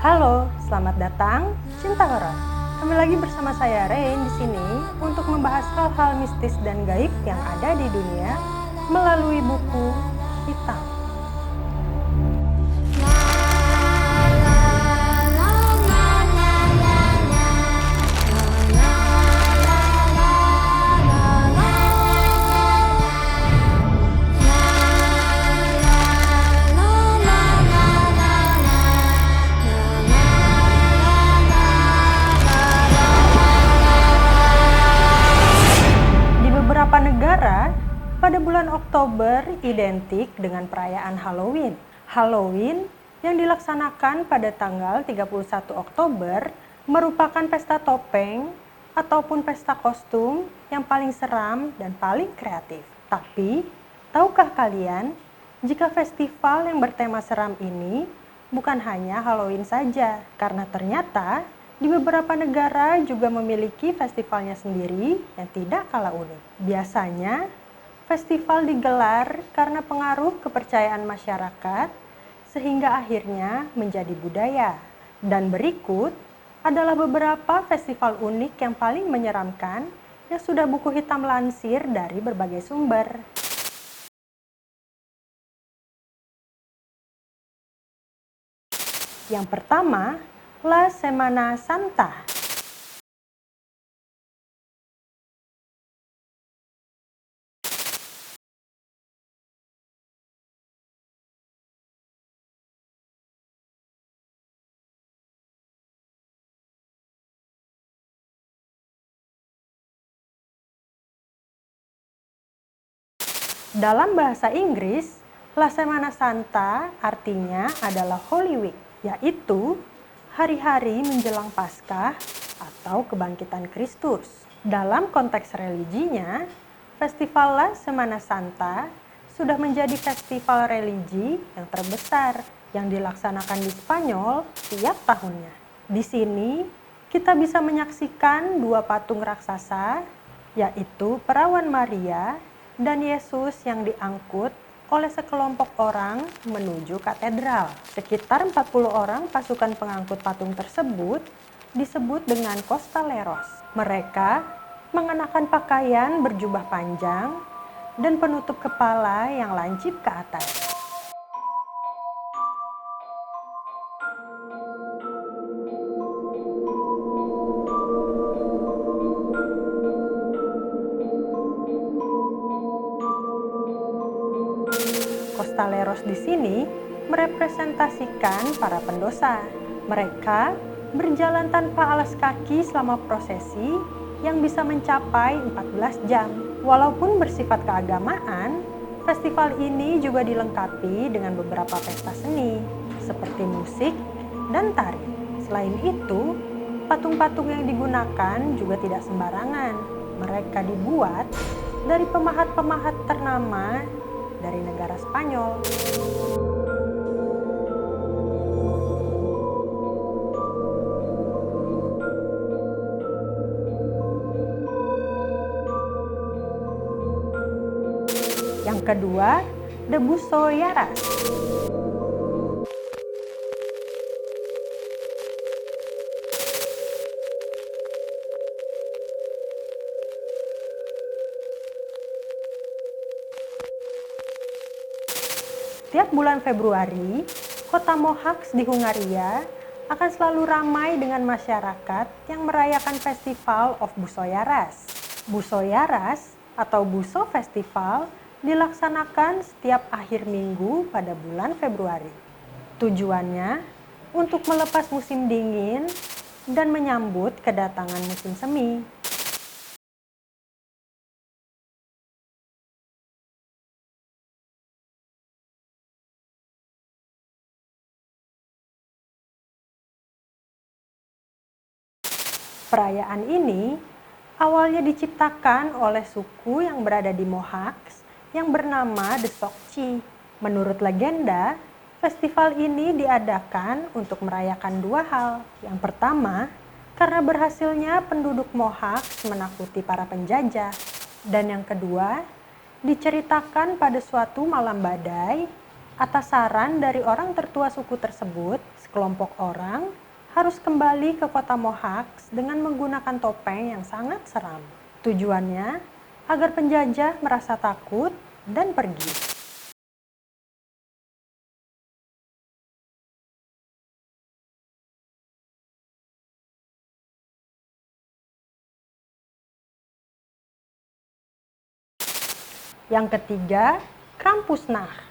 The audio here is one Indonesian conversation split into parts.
Halo, selamat datang Cinta Horor. Kembali lagi bersama saya Rain di sini untuk membahas hal-hal mistis dan gaib yang ada di dunia melalui buku hitam. Beberapa negara pada bulan Oktober identik dengan perayaan Halloween. Halloween yang dilaksanakan pada tanggal 31 Oktober merupakan pesta topeng ataupun pesta kostum yang paling seram dan paling kreatif. Tapi, tahukah kalian jika festival yang bertema seram ini bukan hanya Halloween saja, karena ternyata di beberapa negara juga memiliki festivalnya sendiri yang tidak kalah unik. Biasanya, festival digelar karena pengaruh kepercayaan masyarakat sehingga akhirnya menjadi budaya. Dan berikut adalah beberapa festival unik yang paling menyeramkan yang sudah buku hitam lansir dari berbagai sumber. Yang pertama, La Semana Santa. Dalam bahasa Inggris, La Semana Santa artinya adalah Holy Week, yaitu hari-hari menjelang Paskah atau kebangkitan Kristus. Dalam konteks religinya, Festival La Semana Santa sudah menjadi festival religi yang terbesar yang dilaksanakan di Spanyol tiap tahunnya. Di sini, kita bisa menyaksikan dua patung raksasa, yaitu Perawan Maria dan Yesus yang diangkut oleh sekelompok orang menuju katedral. Sekitar 40 orang pasukan pengangkut patung tersebut disebut dengan costaleros. Mereka mengenakan pakaian berjubah panjang dan penutup kepala yang lancip ke atas. Costaleros di sini merepresentasikan para pendosa. Mereka berjalan tanpa alas kaki selama prosesi yang bisa mencapai 14 jam. Walaupun bersifat keagamaan, festival ini juga dilengkapi dengan beberapa pesta seni seperti musik dan tari. Selain itu, patung-patung yang digunakan juga tidak sembarangan. Mereka dibuat dari pemahat-pemahat ternama dari negara Spanyol. Yang kedua, The Busoyaras. Setiap bulan Februari, kota Mohacs di Hungaria akan selalu ramai dengan masyarakat yang merayakan Festival of Busoyaras. Busoyaras atau Buso Festival dilaksanakan setiap akhir minggu pada bulan Februari. Tujuannya untuk melepas musim dingin dan menyambut kedatangan musim semi. Perayaan ini awalnya diciptakan oleh suku yang berada di Mohacs yang bernama The Sokchi. Menurut legenda, festival ini diadakan untuk merayakan dua hal. Yang pertama, karena berhasilnya penduduk Mohacs menakuti para penjajah. Dan yang kedua, diceritakan pada suatu malam badai, atas saran dari orang tertua suku tersebut, Kelompok orang harus kembali ke kota Mohacs dengan menggunakan topeng yang sangat seram. Tujuannya agar penjajah merasa takut dan pergi. Yang ketiga, Krampusnacht.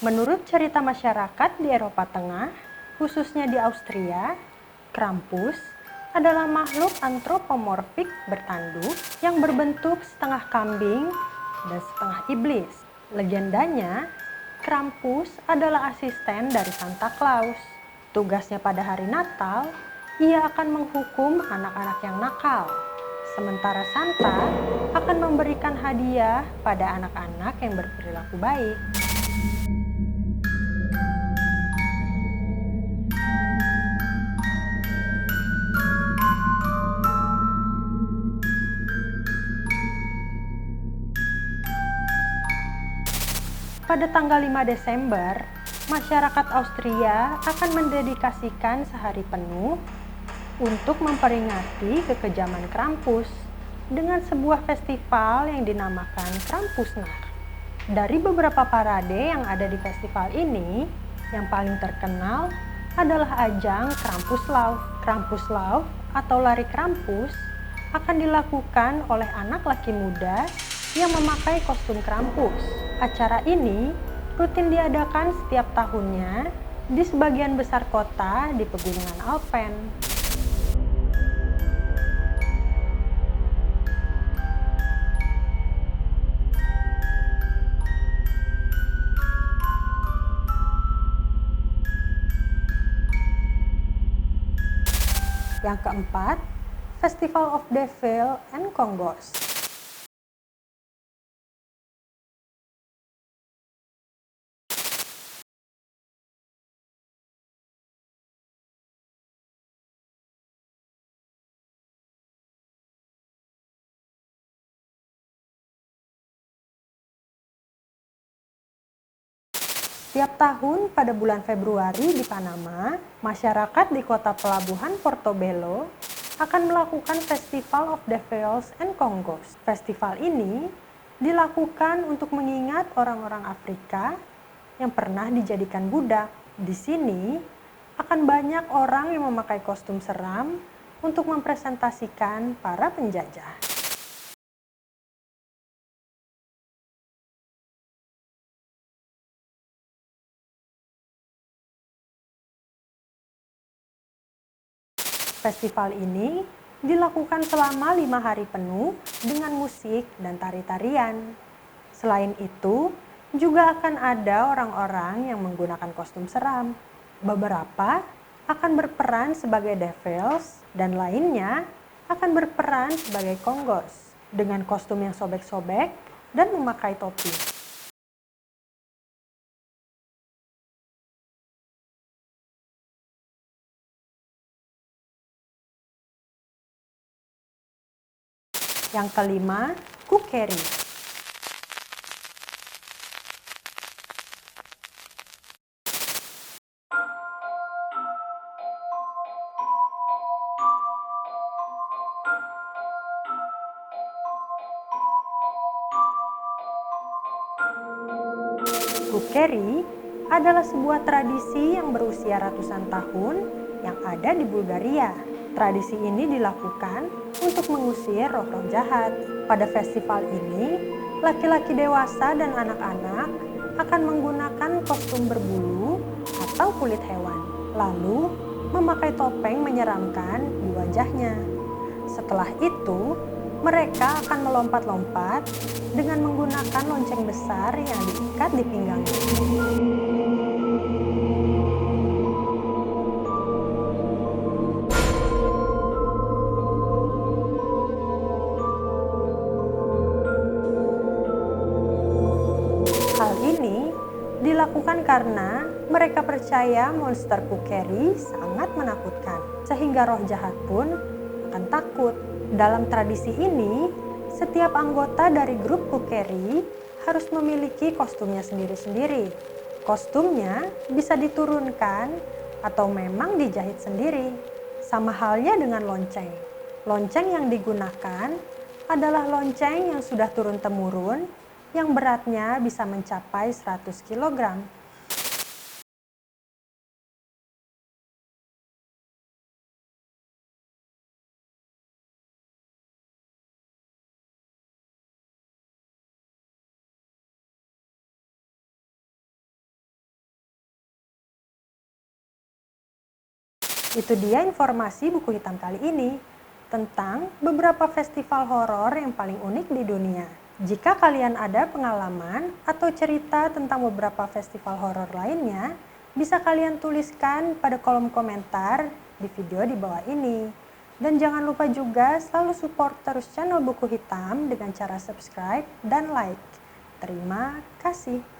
Menurut cerita masyarakat di Eropa Tengah, khususnya di Austria, Krampus adalah makhluk antropomorfik bertanduk yang berbentuk setengah kambing dan setengah iblis. Legendanya, Krampus adalah asisten dari Santa Claus. Tugasnya pada hari Natal, ia akan menghukum anak-anak yang nakal. Sementara Santa akan memberikan hadiah pada anak-anak yang berperilaku baik. Pada tanggal 5 Desember, masyarakat Austria akan mendedikasikan sehari penuh untuk memperingati kekejaman Krampus dengan sebuah festival yang dinamakan Krampusnacht. Dari beberapa parade yang ada di festival ini, yang paling terkenal adalah ajang Krampuslauf. Krampuslauf atau lari Krampus akan dilakukan oleh anak laki muda yang memakai kostum Krampus. Acara ini rutin diadakan setiap tahunnya di sebagian besar kota di pegunungan Alpen. Yang keempat, Festival of Devil and Kongos. Setiap tahun pada bulan Februari di Panama, masyarakat di kota pelabuhan Portobelo akan melakukan Festival of Devils and Kongos. Festival ini dilakukan untuk mengingat orang-orang Afrika yang pernah dijadikan budak. Di sini akan banyak orang yang memakai kostum seram untuk mempresentasikan para penjajah. Festival ini dilakukan selama 5 hari penuh dengan musik dan tari-tarian. Selain itu, juga akan ada orang-orang yang menggunakan kostum seram. Beberapa akan berperan sebagai devils dan lainnya akan berperan sebagai konggos dengan kostum yang sobek-sobek dan memakai topi. Yang kelima, kukeri. Kukeri adalah sebuah tradisi yang berusia ratusan tahun yang ada di Bulgaria. Tradisi ini dilakukan untuk mengusir roh-roh jahat. Pada festival ini, laki-laki dewasa dan anak-anak akan menggunakan kostum berbulu atau kulit hewan, lalu memakai topeng menyeramkan di wajahnya. Setelah itu, mereka akan melompat-lompat dengan menggunakan lonceng besar yang diikat di pinggangnya. dilakukan karena mereka percaya monster Kukeri sangat menakutkan, sehingga roh jahat pun akan takut. Dalam tradisi ini, setiap anggota dari grup Kukeri harus memiliki kostumnya sendiri-sendiri. Kostumnya bisa diturunkan atau memang dijahit sendiri. Sama halnya dengan lonceng. Lonceng yang digunakan adalah lonceng yang sudah turun-temurun yang beratnya bisa mencapai 100 kg. Itu dia informasi buku hitam kali ini tentang beberapa festival horor yang paling unik di dunia. Jika kalian ada pengalaman atau cerita tentang beberapa festival horor lainnya, bisa kalian tuliskan pada kolom komentar di video di bawah ini. Dan jangan lupa juga selalu support terus channel Buku Hitam dengan cara subscribe dan like. Terima kasih.